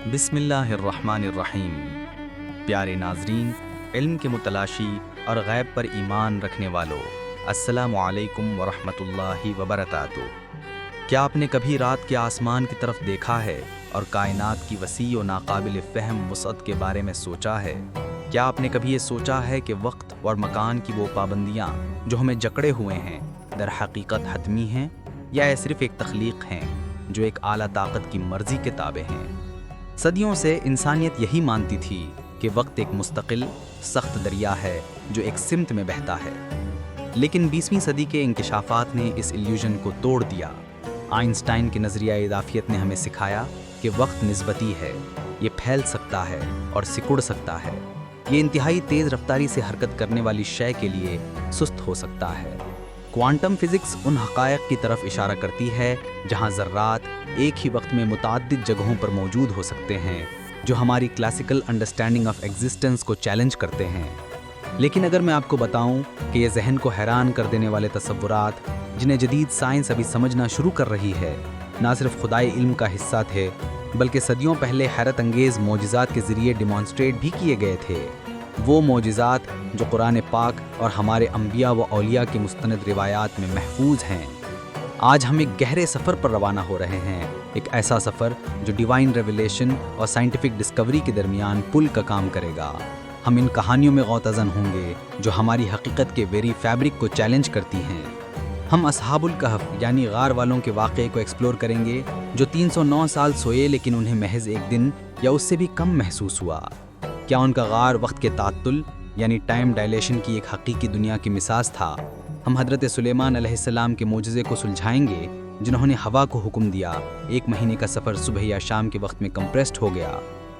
بسم اللہ الرحمن الرحیم۔ پیارے ناظرین، علم کے متلاشی اور غیب پر ایمان رکھنے والوں، السلام علیکم ورحمۃ اللہ وبرکاتہ۔ کیا آپ نے کبھی رات کے آسمان کی طرف دیکھا ہے اور کائنات کی وسیع و ناقابل فہم وسعت کے بارے میں سوچا ہے؟ کیا آپ نے کبھی یہ سوچا ہے کہ وقت اور مکان کی وہ پابندیاں جو ہمیں جکڑے ہوئے ہیں در حقیقت حتمی ہیں یا یہ صرف ایک تخلیق ہیں جو ایک اعلیٰ طاقت کی مرضی کے تابع ہیں؟ صدیوں سے انسانیت یہی مانتی تھی کہ وقت ایک مستقل سخت دریا ہے جو ایک سمت میں بہتا ہے، لیکن 20ویں صدی کے انکشافات نے اس ایلیوژن کو توڑ دیا۔ آئنسٹائن کے نظریہ اضافیت نے ہمیں سکھایا کہ وقت نسبتی ہے، یہ پھیل سکتا ہے اور سکڑ سکتا ہے، یہ انتہائی تیز رفتاری سے حرکت کرنے والی شے کے لیے سست ہو سکتا ہے۔ کوانٹم فزکس ان حقائق کی طرف اشارہ کرتی ہے جہاں ذرات ایک ہی وقت میں متعدد جگہوں پر موجود ہو سکتے ہیں، جو ہماری کلاسیکل انڈرسٹینڈنگ آف ایگزسٹنس کو چیلنج کرتے ہیں۔ لیکن اگر میں آپ کو بتاؤں کہ یہ ذہن کو حیران کر دینے والے تصورات جنہیں جدید سائنس ابھی سمجھنا شروع کر رہی ہے، نہ صرف خدائی علم کا حصہ تھے بلکہ صدیوں پہلے حیرت انگیز معجزات کے ذریعے ڈیمانسٹریٹ بھی کیے گئے تھے، وہ معجزات جو قرآن پاک اور ہمارے انبیاء و اولیاء کی مستند روایات میں محفوظ ہیں۔ آج ہم ایک گہرے سفر پر روانہ ہو رہے ہیں، ایک ایسا سفر جو ڈیوائن ریویلیشن اور سائنٹیفک ڈسکوری کے درمیان پل کا کام کرے گا۔ ہم ان کہانیوں میں غوطہ زن ہوں گے جو ہماری حقیقت کے ویری فیبرک کو چیلنج کرتی ہیں۔ ہم اصحاب الکہف یعنی غار والوں کے واقعے کو ایکسپلور کریں گے جو 309 سال سوئے لیکن انہیں محض ایک دن یا اس سے بھی کم محسوس ہوا۔ کیا ان کا غار وقت کے تعطل یعنی ٹائم ڈائلیشن کی ایک حقیقی دنیا کی مثال تھا؟ ہم حضرت سلیمان علیہ السلام کے معجزے کو سلجھائیں گے جنہوں نے ہوا کو حکم دیا 1 مہینے کا سفر صبح یا شام کے وقت میں کمپریسڈ ہو گیا۔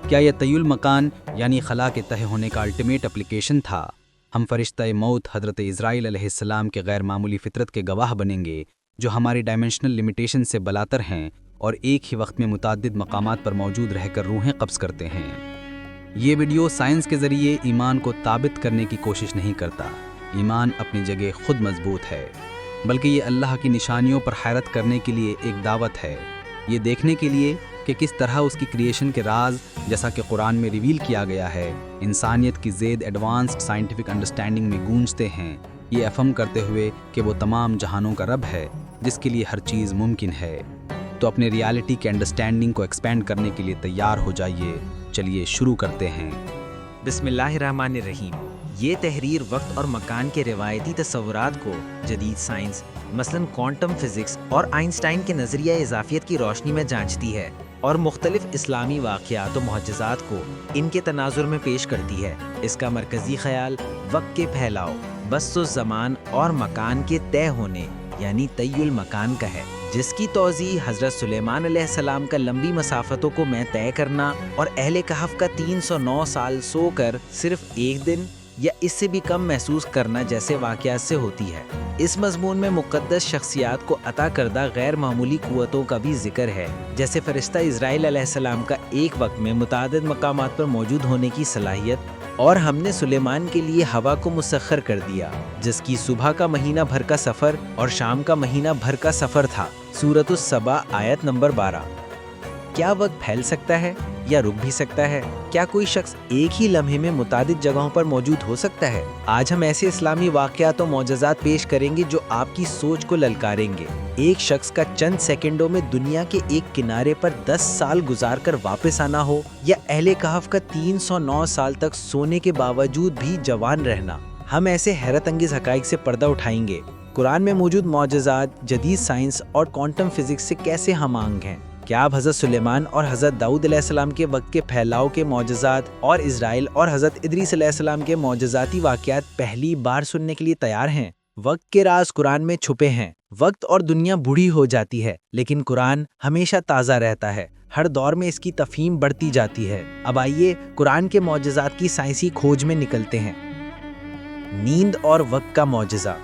کیا یہ طی المکان یعنی خلا کے تہہ ہونے کا الٹیمیٹ اپلیکیشن تھا؟ ہم فرشتہ موت حضرت اسرائیل علیہ السلام کے غیر معمولی فطرت کے گواہ بنیں گے جو ہماری ڈائمینشنل لمیٹیشن سے بلاتر ہیں اور ایک ہی وقت میں متعدد مقامات پر موجود رہ کر روحیں قبض کرتے ہیں۔ یہ ویڈیو سائنس کے ذریعے ایمان کو ثابت کرنے کی کوشش نہیں کرتا، ایمان اپنی جگہ خود مضبوط ہے، بلکہ یہ اللہ کی نشانیوں پر حیرت کرنے کے لیے ایک دعوت ہے، یہ دیکھنے کے لیے کہ کس طرح اس کی کریشن کے راز جیسا کہ قرآن میں ریویل کیا گیا ہے انسانیت کی زید ایڈوانسڈ سائنٹیفک انڈرسٹینڈنگ میں گونجتے ہیں، یہ افہم کرتے ہوئے کہ وہ تمام جہانوں کا رب ہے جس کے لیے ہر چیز ممکن ہے۔ تو اپنے ریالٹی کے انڈرسٹینڈنگ کو ایکسپینڈ کرنے کے لیے تیار ہو جائیے، چلیے شروع کرتے ہیں۔ بسم اللہ الرحمن الرحیم۔ یہ تحریر وقت اور مکان کے روایتی تصورات کو جدید سائنس مثلاً کوانٹم فزکس اور آئنسٹائن کے نظریہ اضافیت کی روشنی میں جانچتی ہے اور مختلف اسلامی واقعات و معجزات کو ان کے تناظر میں پیش کرتی ہے۔ اس کا مرکزی خیال وقت کے پھیلاؤ، بسط و زمان اور مکان کے طے ہونے یعنی طی المکان کا ہے، جس کی توضیح حضرت سلیمان علیہ السلام کا لمبی مسافتوں کو میں طے کرنا اور اہل کہف کا 309 سال سو کر صرف ایک دن یا اس سے بھی کم محسوس کرنا جیسے واقعات سے ہوتی ہے۔ اس مضمون میں مقدس شخصیات کو عطا کردہ غیر معمولی قوتوں کا بھی ذکر ہے، جیسے فرشتہ اسرائیل علیہ السلام کا ایک وقت میں متعدد مقامات پر موجود ہونے کی صلاحیت، اور ہم نے سلیمان کے لیے ہوا کو مسخر کر دیا جس کی صبح کا مہینہ بھر کا سفر اور شام کا مہینہ بھر کا سفر تھا۔ سورۃ السبا آیت نمبر 12۔ کیا وقت پھیل سکتا ہے یا رک بھی سکتا ہے؟ کیا کوئی شخص ایک ہی لمحے میں متعدد جگہوں پر موجود ہو سکتا ہے؟ آج ہم ایسے اسلامی واقعات و معجزات پیش کریں گے جو آپ کی سوچ کو للکاریں گے۔ ایک شخص کا چند سیکنڈوں میں دنیا کے ایک کنارے پر 10 سال گزار کر واپس آنا ہو، یا اہل کہف کا 309 سال تک سونے کے باوجود بھی جوان رہنا۔ ہم ایسے حیرت انگیز حقائق سے پردہ اٹھائیں گے۔ قرآن میں موجود معجزات جدید سائنس اور کوانٹم فزکس سے کیسے ہم آہنگ ہیں؟ کیا آپ حضرت سلیمان اور حضرت داؤد علیہ السلام کے وقت کے پھیلاؤ کے معجزات اور اسرائیل اور حضرت ادریس علیہ السلام کے معجزاتی واقعات پہلی بار سننے کے لیے تیار ہیں؟ وقت کے راز قرآن میں چھپے ہیں۔ وقت اور دنیا بوڑھی ہو جاتی ہے لیکن قرآن ہمیشہ تازہ رہتا ہے، ہر دور میں اس کی تفہیم بڑھتی جاتی ہے۔ اب آئیے قرآن کے معجزات کی سائنسی کھوج میں نکلتے ہیں۔ نیند اور وقت کا معجزہ۔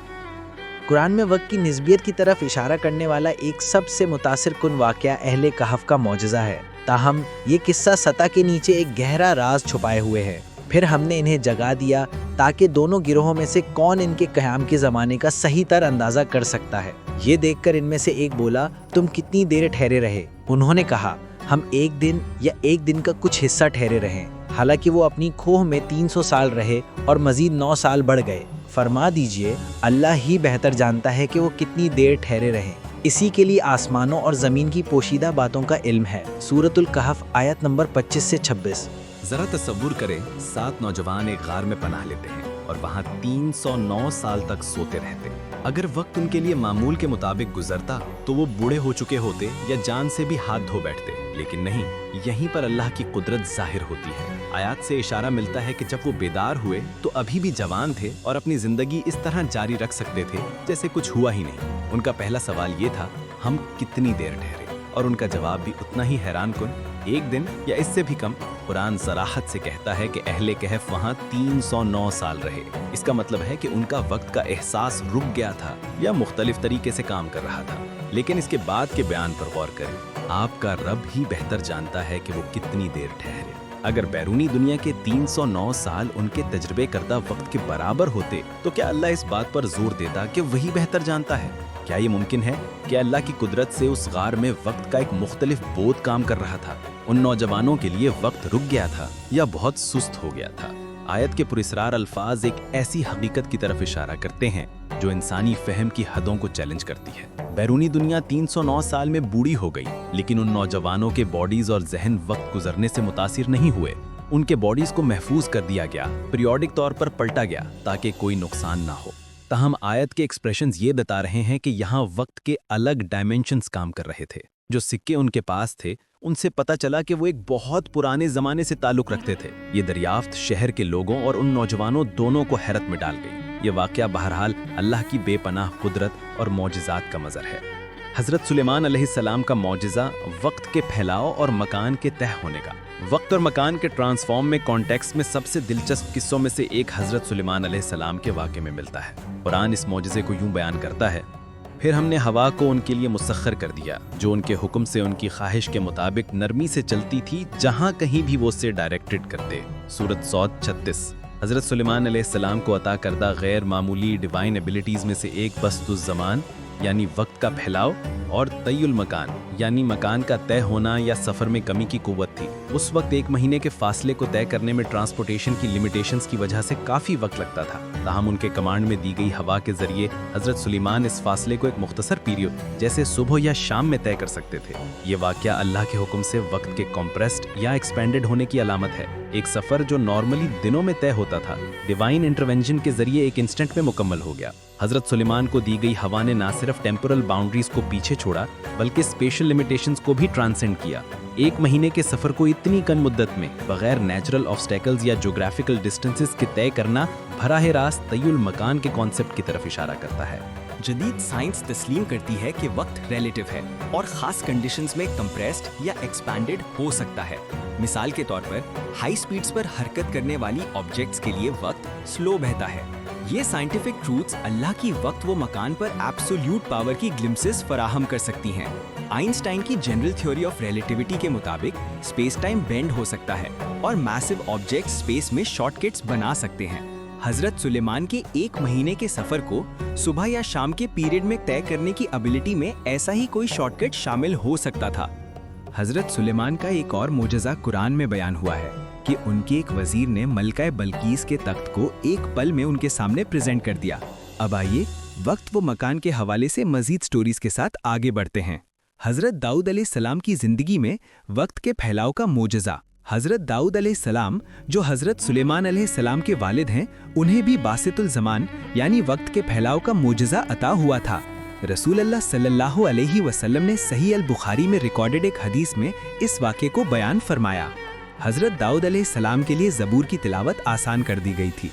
قرآن میں وقت کی نسبیت کی طرف اشارہ کرنے والا ایک سب سے متاثر کن واقعہ اہل کہف کا معجزہ ہے، تاہم یہ قصہ سطح کے نیچے ایک گہرا راز چھپائے ہوئے ہے۔ پھر ہم نے انہیں جگا دیا تاکہ دونوں گروہوں میں سے کون ان کے قیام کے زمانے کا صحیح تر اندازہ کر سکتا ہے۔ یہ دیکھ کر ان میں سے ایک بولا، تم کتنی دیر ٹھہرے رہے؟ انہوں نے کہا، ہم ایک دن یا ایک دن کا کچھ حصہ ٹھہرے رہیں، حالانکہ وہ اپنی کھوہ میں 300 سال رہے اور مزید 9 سال بڑھ گئے۔ فرما دیجئے اللہ ہی بہتر جانتا ہے کہ وہ کتنی دیر ٹھہرے رہیں۔ اسی کے لیے آسمانوں اور زمین کی پوشیدہ باتوں کا علم ہے۔ سورۃ الکہف آیت نمبر 25 سے 26۔ ذرا تصور کریں 7 نوجوان ایک غار میں پناہ لیتے ہیں اور وہاں 309 سال تک سوتے رہتے۔ اگر وقت ان کے لیے معمول کے مطابق گزرتا تو وہ بوڑھے ہو چکے ہوتے یا جان سے بھی ہاتھ دھو بیٹھتے، لیکن نہیں، یہیں پر اللہ کی قدرت ظاہر ہوتی ہے۔ آیات سے اشارہ ملتا ہے کہ جب وہ بیدار ہوئے تو ابھی بھی جوان تھے اور اپنی زندگی اس طرح جاری رکھ سکتے تھے جیسے کچھ ہوا ہی نہیں۔ ان کا پہلا سوال یہ تھا، ہم کتنی دیر ٹھہرے؟ اور ان کا جواب بھی اتنا ہی حیران کن، ایک دن یا اس سے بھی کم۔ قرآن صراحت سے کہتا ہے کہ اہل کہف وہاں 309 سال رہے۔ اس کا مطلب ہے کہ ان کا وقت کا احساس رک گیا تھا یا مختلف طریقے سے کام کر رہا تھا۔ لیکن اس کے بعد کے بیان پر غور کریں، آپ کا رب ہی بہتر جانتا ہے کہ وہ کتنی دیر ٹھہرے۔ اگر بیرونی دنیا کے 309 سال ان کے تجربے کردہ وقت کے برابر ہوتے تو کیا اللہ اس بات پر زور دیتا کہ وہی بہتر جانتا ہے؟ کیا یہ ممکن ہے کہ اللہ کی قدرت سے اس غار میں وقت کا ایک مختلف بوجھ کام کر رہا تھا؟ ان نوجوانوں کے لیے وقت رک گیا تھا یا بہت سست ہو گیا تھا؟ آیت کے پراسرار الفاظ ایک ایسی حقیقت کی طرف اشارہ کرتے ہیں جو انسانی فہم کی حدوں کو چیلنج کرتی ہے۔ بیرونی دنیا 309 سال میں بوڑھی ہو گئی، لیکن ان نوجوانوں کے باڈیز اور ذہن وقت گزرنے سے متاثر نہیں ہوئے۔ ان کے باڈیز کو محفوظ کر دیا گیا، پیریوڈک طور پر پلٹا گیا تاکہ کوئی نقصان نہ ہو۔ تاہم آیت کے ایکسپریشنز یہ بتا رہے ہیں کہ یہاں وقت کے الگ ڈائمینشنز کام کر رہے تھے۔ جو سکے ان کے پاس تھے ان سے پتہ چلا کہ وہ ایک بہت پرانے زمانے سے تعلق رکھتے تھے۔ یہ دریافت شہر کے لوگوں اور ان نوجوانوں دونوں کو حیرت میں ڈال گئی۔ یہ واقعہ بہرحال اللہ کی بے پناہ قدرت اور معجزات کا مظہر ہے۔ حضرت سلیمان علیہ السلام کا معجزہ وقت کے پھیلاؤ اور مکان کے تہہ ہونے کا۔ وقت اور مکان کے ٹرانسفارم میں کانٹیکسٹ میں سب سے دلچسپ قصوں میں سے ایک حضرت سلیمان علیہ السلام کے واقعے میں ملتا ہے۔ قرآن اس معجزے کو یوں بیان کرتا ہے، پھر ہم نے ہوا کو ان کے لیے مسخر کر دیا جو ان کے حکم سے ان کی خواہش کے مطابق نرمی سے چلتی تھی جہاں کہیں بھی وہ اسے ڈائریکٹڈ کرتے۔ سورۃ صاد 36۔ حضرت سلیمان علیہ السلام کو عطا کردہ غیر معمولی ڈیوائن ایبیلٹیز میں سے ایک بسط الزمان یعنی وقت کا پھیلاؤ اور طی المکان یعنی مکان کا طے ہونا یا سفر میں کمی کی قوت تھی۔ اس وقت 1 مہینے کے فاصلے کو طے کرنے میں ٹرانسپورٹیشن کی لیمیٹیشنز کی وجہ سے کافی وقت لگتا تھا، تاہم ان کے کمانڈ میں دی گئی ہوا کے ذریعے حضرت سلیمان اس فاصلے کو ایک مختصر پیریڈ جیسے صبح یا شام میں طے کر سکتے تھے۔ یہ واقعہ اللہ کے حکم سے وقت کے کمپریسڈ یا ایکسپینڈڈ ہونے کی علامت ہے۔ ایک سفر جو نارملی دنوں میں طے ہوتا تھا، ڈیوائن انٹرونشن کے ذریعے ایک انسٹنٹ میں مکمل ہو گیا۔ حضرت سلیمان کو دی گئی ہوا نے نہ صرف ٹیمپورل باؤنڈریز کو پیچھے چھوڑا بلکہ اسپیشل لمیٹیشنز کو بھی ٹرانسینڈ کیا۔ 1 مہینے کے سفر کو اتنی کم مدت میں بغیر نیچرل آبسٹیکلز یا جیوگرافیکل ڈسٹنسز کے طے کرنا براہ راست طی المکان کے کانسیپٹ کی طرف اشارہ کرتا ہے۔ جدید سائنس تسلیم کرتی ہے کہ وقت ریلیٹو ہے اور خاص کنڈیشنز میں کمپریسڈ یا ایکسپینڈڈ ہو سکتا ہے۔ مثال کے طور پر ہائی سپیڈز پر حرکت کرنے والی آبجیکٹس کے لیے وقت سلو بہتا ہے۔ یہ سائنٹیفک ٹروتس اللہ کی وقت و مکان پر ایبسولوٹ پاور کی گلمسز فراہم کر سکتی ہیں۔ آئنسٹائن کی جنرل تھیوری آف ریلیٹیوٹی کے مطابق اسپیس ٹائم بینڈ ہو سکتا ہے اور میسو آبجیکٹس اسپیس میں شارٹ کٹس بنا سکتے ہیں۔ حضرت سلیمان کے 1 مہینے کے سفر کو صبح یا شام کے پیریڈ میں طے کرنے کی ابیلٹی میں ایسا ہی کوئی شارٹ کٹ شامل ہو سکتا تھا۔ حضرت سلیمان کا ایک اور معجزہ قرآن میں بیان ہوا ہے کہ ان کے ایک وزیر نے ملکہ بلقیس کے تخت کو ایک پل میں ان کے سامنے پریزنٹ کر دیا۔ اب آئیے وقت و مکان کے حوالے سے مزید سٹوریز کے ساتھ آگے بڑھتے ہیں۔ حضرت داؤد علیہ السلام کی زندگی میں وقت کے پھیلاؤ کا معجزہ۔ حضرت داؤد علیہ السلام جو حضرت سلیمان علیہ السلام کے والد ہیں، انہیں بھی باسط الزمان یعنی وقت کے پھیلاؤ کا معجزہ عطا ہوا تھا۔ رسول اللہ صلی اللہ علیہ وسلم نے صحیح البخاری میں ریکارڈڈ ایک حدیث میں اس واقعے کو بیان فرمایا۔ حضرت داؤد علیہ السلام کے لیے زبور کی تلاوت آسان کر دی گئی تھی۔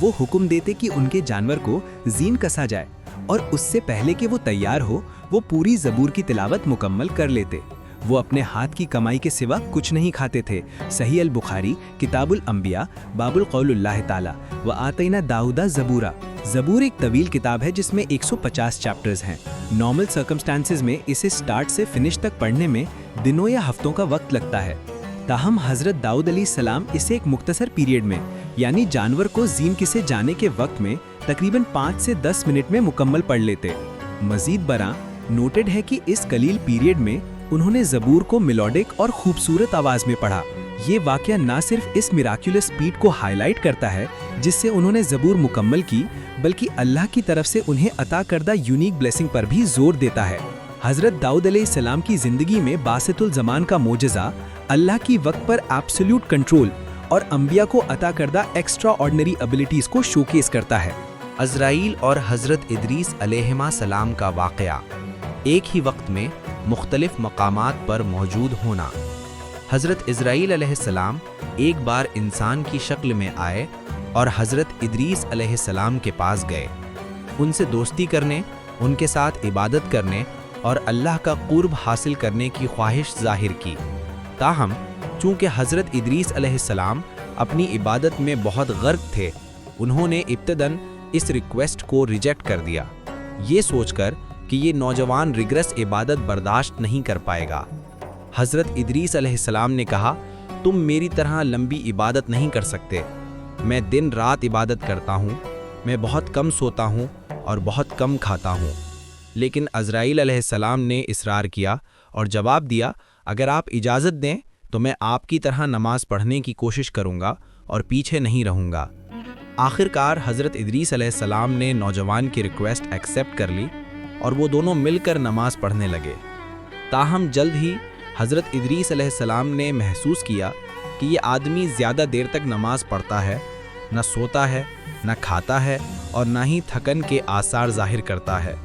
وہ حکم دیتے کہ ان کے جانور کو زین کسا جائے اور اس سے پہلے کہ وہ تیار ہو وہ پوری زبور کی تلاوت مکمل کر لیتے۔ وہ اپنے ہاتھ کی کمائی کے سوا کچھ نہیں کھاتے تھے۔ صحیح البخاری کتاب الانبیاء باب القول اللہ تعالی وآتینا داؤد زبورا۔ زبور ایک طویل کتاب ہے جس میں 150 چیپٹرز ہیں۔ نارمل سرکمسٹانسز میں اسے سٹارٹ سے فنش تک پڑھنے میں دنوں یا ہفتوں کا وقت لگتا ہے، تاہم حضرت داؤد علیہ السلام اسے ایک مختصر پیریڈ میں یعنی جانور کو زین کسے جانے کے وقت میں تقریباً 5 سے 10 منٹ میں مکمل پڑھ لیتے۔ مزید برآں نوٹڈ ہے کہ اس قلیل پیریڈ میں انہوں نے زبور کو میلوڈک اور خوبصورت آواز میں پڑھا۔ یہ واقعہ نہ صرف اس میراکولس اسپیڈ کو ہائی لائٹ کرتا ہے جس سے انہوں نے زبور مکمل کی، بلکہ اللہ کی طرف سے انہیں عطا کردہ یونیک بلیسنگ پر بھی زور دیتا ہے۔ حضرت داؤد علیہ السلام کی زندگی میں باسط الزمان کا معجزہ اللہ کی وقت پر ایبسولوٹ کنٹرول اور انبیاء کو عطا کردہ ایکسٹرا آرڈنری ابیلٹیز کو شوکیس کرتا ہے۔ عزرائیل اور حضرت ادریس علیہ السلام کا واقعہ، ایک ہی وقت میں مختلف مقامات پر موجود ہونا۔ حضرت عزرائیل علیہ السلام ایک بار انسان کی شکل میں آئے اور حضرت ادریس علیہ السلام کے پاس گئے، ان سے دوستی کرنے، ان کے ساتھ عبادت کرنے اور اللہ کا قرب حاصل کرنے کی خواہش ظاہر کی۔ تاہم چونکہ حضرت ادریس علیہ السلام اپنی عبادت میں بہت غرق تھے، انہوں نے ابتداً اس ریکویسٹ کو ریجیکٹ کر دیا، یہ سوچ کر کہ یہ نوجوان ریگرس عبادت برداشت نہیں کر پائے گا۔ حضرت ادریس علیہ السلام نے کہا، تم میری طرح لمبی عبادت نہیں کر سکتے، میں دن رات عبادت کرتا ہوں، میں بہت کم سوتا ہوں اور بہت کم کھاتا ہوں۔ لیکن عزرائیل علیہ السلام نے اصرار کیا اور جواب دیا، اگر آپ اجازت دیں تو میں آپ کی طرح نماز پڑھنے کی کوشش کروں گا اور پیچھے نہیں رہوں گا۔ آخرکار حضرت ادریس علیہ السلام نے نوجوان کی ریکویسٹ ایکسیپٹ کر لی اور وہ دونوں مل کر نماز پڑھنے لگے۔ تاہم جلد ہی حضرت ادریس علیہ السلام نے محسوس کیا کہ یہ آدمی زیادہ دیر تک نماز پڑھتا ہے، نہ سوتا ہے، نہ کھاتا ہے اور نہ ہی تھکن کے آثار ظاہر کرتا ہے۔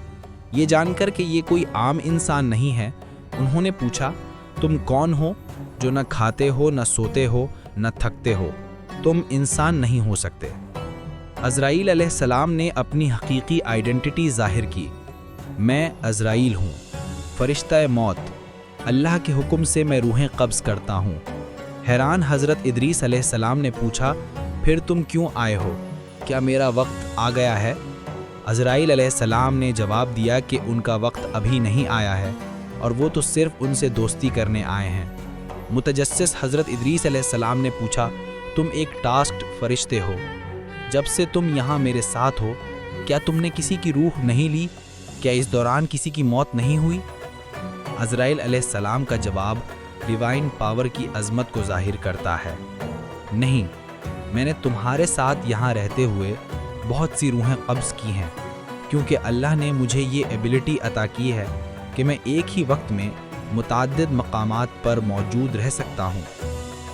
یہ جان کر کہ یہ کوئی عام انسان نہیں ہے، انہوں نے پوچھا، تم کون ہو جو نہ کھاتے ہو، نہ سوتے ہو، نہ تھکتے ہو؟ تم انسان نہیں ہو سکتے۔ عزرائیل علیہ السلام نے اپنی حقیقی آئیڈینٹی ظاہر کی، میں عزرائیل ہوں، فرشتہ موت، اللہ کے حکم سے میں روحیں قبض کرتا ہوں۔ حیران حضرت ادریس علیہ السلام نے پوچھا، پھر تم کیوں آئے ہو؟ کیا میرا وقت آ گیا ہے؟ عزرائیل علیہ السلام نے جواب دیا کہ ان کا وقت ابھی نہیں آیا ہے اور وہ تو صرف ان سے دوستی کرنے آئے ہیں۔ متجسس حضرت ادریس علیہ السلام نے پوچھا، تم ایک ٹاسکڈ فرشتے ہو، جب سے تم یہاں میرے ساتھ ہو کیا تم نے کسی کی روح نہیں لی؟ کیا اس دوران کسی کی موت نہیں ہوئی؟ عزرائیل علیہ السلام کا جواب ڈیوائن پاور کی عظمت کو ظاہر کرتا ہے، نہیں، میں نے تمہارے ساتھ یہاں رہتے ہوئے بہت سی روحیں قبض کی ہیں، کیونکہ اللہ نے مجھے یہ ایبلٹی عطا کی ہے کہ میں ایک ہی وقت میں متعدد مقامات پر موجود رہ سکتا ہوں۔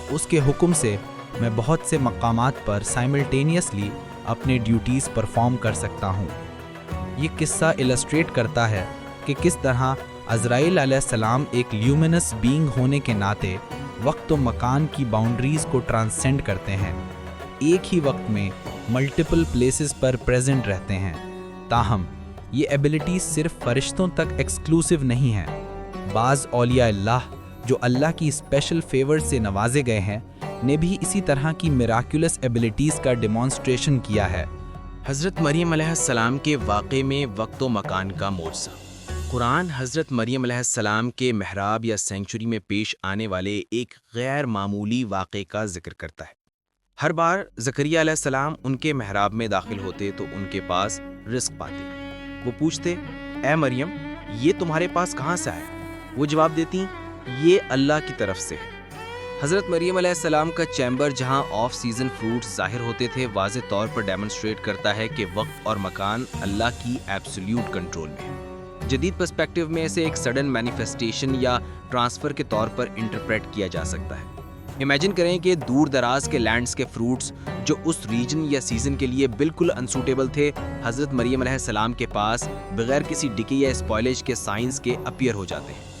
اس کے حکم سے میں بہت سے مقامات پر سائملٹینیسلی اپنے ڈیوٹیز پرفارم کر سکتا ہوں۔ یہ قصہ السٹریٹ کرتا ہے کہ کس طرح عزرائیل علیہ السلام ایک لیومینس بینگ ہونے کے ناطے وقت و مکان کی باؤنڈریز کو ٹرانسینڈ کرتے ہیں، ایک ہی وقت میں ملٹیپل پلیسز پر پریزنٹ رہتے ہیں۔ تاہم یہ ایبلٹیز صرف فرشتوں تک ایکسکلوسیو نہیں ہیں، بعض اولیاء اللہ جو اللہ کی اسپیشل فیور سے نوازے گئے ہیں نے بھی اسی طرح کی میراکولس ایبلٹیز کا ڈیمانسٹریشن کیا ہے۔ حضرت مریم علیہ السلام کے واقعے میں وقت و مکان کا معجزہ۔ قرآن حضرت مریم علیہ السلام کے محراب یا سینکچری میں پیش آنے والے ایک غیر معمولی واقعے کا ذکر کرتا ہے۔ ہر بار زکریا علیہ السلام ان کے محراب میں داخل ہوتے تو ان کے پاس رزق پاتے۔ وہ پوچھتے، اے مریم، یہ تمہارے پاس کہاں سے آیا؟ وہ جواب دیتی، یہ اللہ کی طرف سے ہے۔ حضرت مریم علیہ السلام کا چیمبر جہاں آف سیزن فروٹس ظاہر ہوتے تھے واضح طور پر ڈیمونسٹریٹ کرتا ہے کہ وقت اور مکان اللہ کی ایبسولیوٹ کنٹرول میں ہے۔ جدید پرسپیکٹیو میں اسے ایک سڈن مینیفیسٹیشن یا ٹرانسفر کے طور پر انٹرپریٹ کیا جا سکتا ہے۔ امیجن کریں کہ دور دراز کے لینڈز کے فروٹس جو اس ریجن یا سیزن کے لیے بالکل انسوٹیبل تھے، حضرت مریم علیہ السلام کے پاس بغیر کسی ڈکے یا اسپوائلیج کے سائنس کے اپیئر ہو جاتے ہیں۔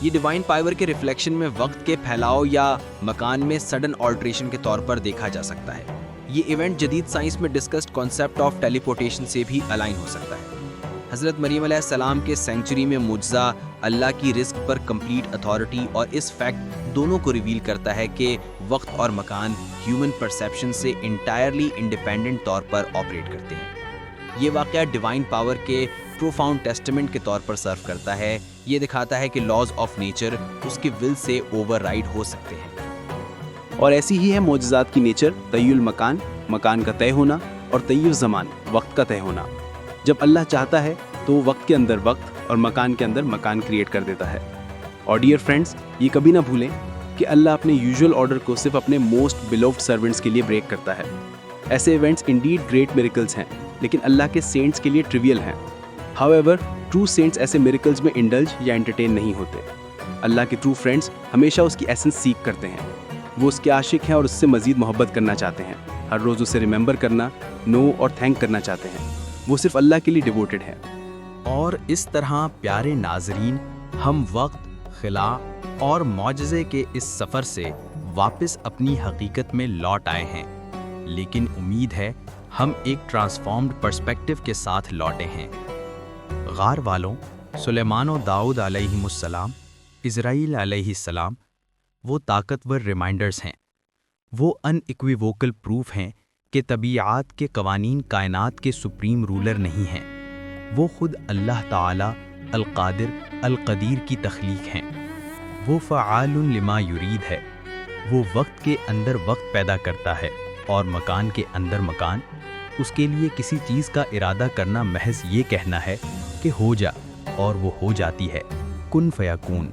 یہ ڈیوائن پاور کے ریفلیکشن میں وقت کے پھیلاؤ یا مکان میں سڈن آلٹریشن کے طور پر دیکھا جا سکتا ہے۔ یہ ایونٹ جدید سائنس میں ڈسکسڈ کانسیپٹ آف ٹیلی پورٹیشن سے بھی الائن ہو سکتا ہے۔ حضرت مریم علیہ السلام کے سینکچری میں معجزہ اللہ کی رزق پر کمپلیٹ اتھارٹی اور اس فیکٹ دونوں کو ریویل کرتا ہے کہ وقت اور مکان ہیومن پرسیپشن سے انٹائرلی انڈیپینڈنٹ طور پر آپریٹ کرتے ہیں۔ یہ واقعہ ڈیوائن پاور کے پروفاؤنڈ ٹیسٹمنٹ کے طور پر سرو کرتا ہے۔ یہ دکھاتا ہے کہ لاز آف نیچر اس کی ول سے اوور رائڈ ہو سکتے ہیں۔ اور ایسی ہی ہے معجزات کی نیچر، طی المکان، مکان کا طے ہونا، اور طی الزمان، وقت کا طے ہونا۔ جب اللہ چاہتا ہے تو وہ وقت کے اندر وقت اور مکان کے اندر مکان کریٹ کر دیتا ہے۔ اور ڈیئر فرینڈس، یہ کبھی نہ بھولیں کہ اللہ اپنے یوزول آرڈر کو صرف اپنے موسٹ بلوفڈ سرونٹس کے لیے بریک کرتا ہے۔ ایسے ایونٹس انڈیڈ گریٹ میریکلز ہیں، لیکن اللہ کے سینٹس کے لیے ٹریویل ہیں۔ ہاؤیور ٹرو سینٹس ایسے میریکلز میں انڈلج یا انٹرٹین نہیں ہوتے۔ اللہ کے ٹرو فرینڈس ہمیشہ اس کی ایسنس سیکھ کرتے ہیں، وہ اس کے عاشق ہیں اور اس سے مزید محبت کرنا چاہتے ہیں، ہر روز اسے ریممبر کرنا، نو اور تھینک کرنا چاہتے ہیں، وہ صرف اللہ کے لیے ڈیووٹڈ ہے۔ اور اس طرح پیارے ناظرین، ہم وقت، خلا اور معجزے کے اس سفر سے واپس اپنی حقیقت میں لوٹ آئے ہیں، لیکن امید ہے ہم ایک ٹرانسفارمڈ پرسپیکٹو کے ساتھ لوٹے ہیں۔ غار والوں، سلیمان و داؤد علیہم السلام، اسرائیل علیہ السلام، وہ طاقتور ریمائنڈرز ہیں، وہ ان ایکویووکل پروف ہیں کہ طبیعت کے قوانین کائنات کے سپریم رولر نہیں ہیں، وہ خود اللہ تعالی القادر القدیر کی تخلیق ہیں، وہ فعال لما یرید ہے، وہ وقت کے اندر وقت پیدا کرتا ہے اور مکان کے اندر مکان۔ اس کے لیے کسی چیز کا ارادہ کرنا محض یہ کہنا ہے کہ ہو جا، اور وہ ہو جاتی ہے، کن فیکون۔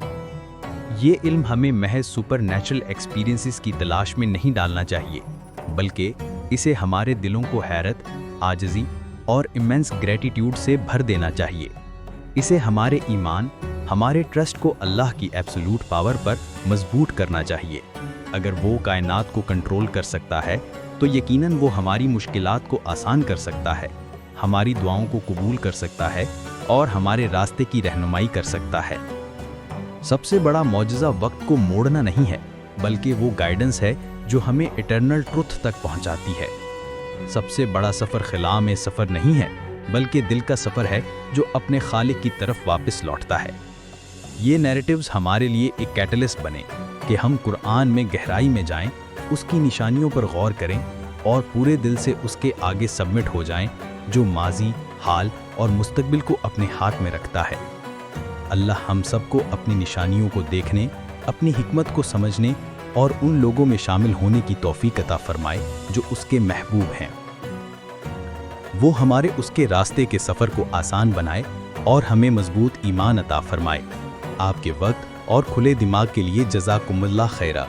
یہ علم ہمیں محض سپر نیچرل ایکسپیرینسز کی تلاش میں نہیں ڈالنا چاہیے، بلکہ اسے ہمارے دلوں کو حیرت، عاجزی اور ایمنس گریٹیٹیوڈ سے بھر دینا چاہیے۔ اسے ہمارے ایمان، ہمارے ٹرسٹ کو اللہ کی ایبسولوٹ پاور پر مضبوط کرنا چاہیے۔ اگر وہ کائنات کو کنٹرول کر سکتا ہے تو یقیناً وہ ہماری مشکلات کو آسان کر سکتا ہے، ہماری دعاؤں کو قبول کر سکتا ہے اور ہمارے راستے کی رہنمائی کر سکتا ہے۔ سب سے بڑا معجزہ وقت کو موڑنا نہیں ہے، بلکہ وہ گائیڈنس ہے جو ہمیں ایٹرنل ٹروتھ تک پہنچاتی ہے۔ سب سے بڑا سفر خلا میں سفر نہیں ہے، بلکہ دل کا سفر ہے جو اپنے خالق کی طرف واپس لوٹتا ہے۔ یہ نیریٹیوز ہمارے لیے ایک کیٹلسٹ بنے کہ ہم قرآن میں گہرائی میں جائیں، اس کی نشانیوں پر غور کریں اور پورے دل سے اس کے آگے سبمٹ ہو جائیں، جو ماضی، حال اور مستقبل کو اپنے ہاتھ میں رکھتا ہے۔ اللہ ہم سب کو اپنی نشانیوں کو دیکھنے، اپنی حکمت کو سمجھنے اور ان لوگوں میں شامل ہونے کی توفیق عطا فرمائے جو اس کے محبوب ہیں۔ وہ ہمارے اس کے راستے کے سفر کو آسان بنائے اور ہمیں مضبوط ایمان عطا فرمائے۔ آپ کے وقت اور کھلے دماغ کے لیے جزاکم اللہ خیرہ۔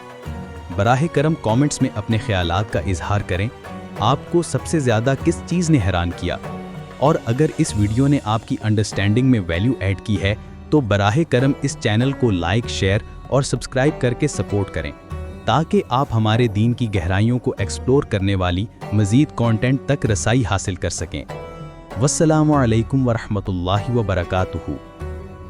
براہ کرم کامنٹس میں اپنے خیالات کا اظہار کریں، آپ کو سب سے زیادہ کس چیز نے حیران کیا، اور اگر اس ویڈیو نے آپ کی انڈرسٹینڈنگ میں ویلیو ایڈ کی ہے تو براہ کرم اس چینل کو لائک، شیئر اور سبسکرائب کر کے سپورٹ کریں، تاکہ آپ ہمارے دین کی گہرائیوں کو ایکسپلور کرنے والی مزید کانٹینٹ تک رسائی حاصل کر سکیں۔ والسلام علیکم ورحمۃ اللہ وبرکاتہ۔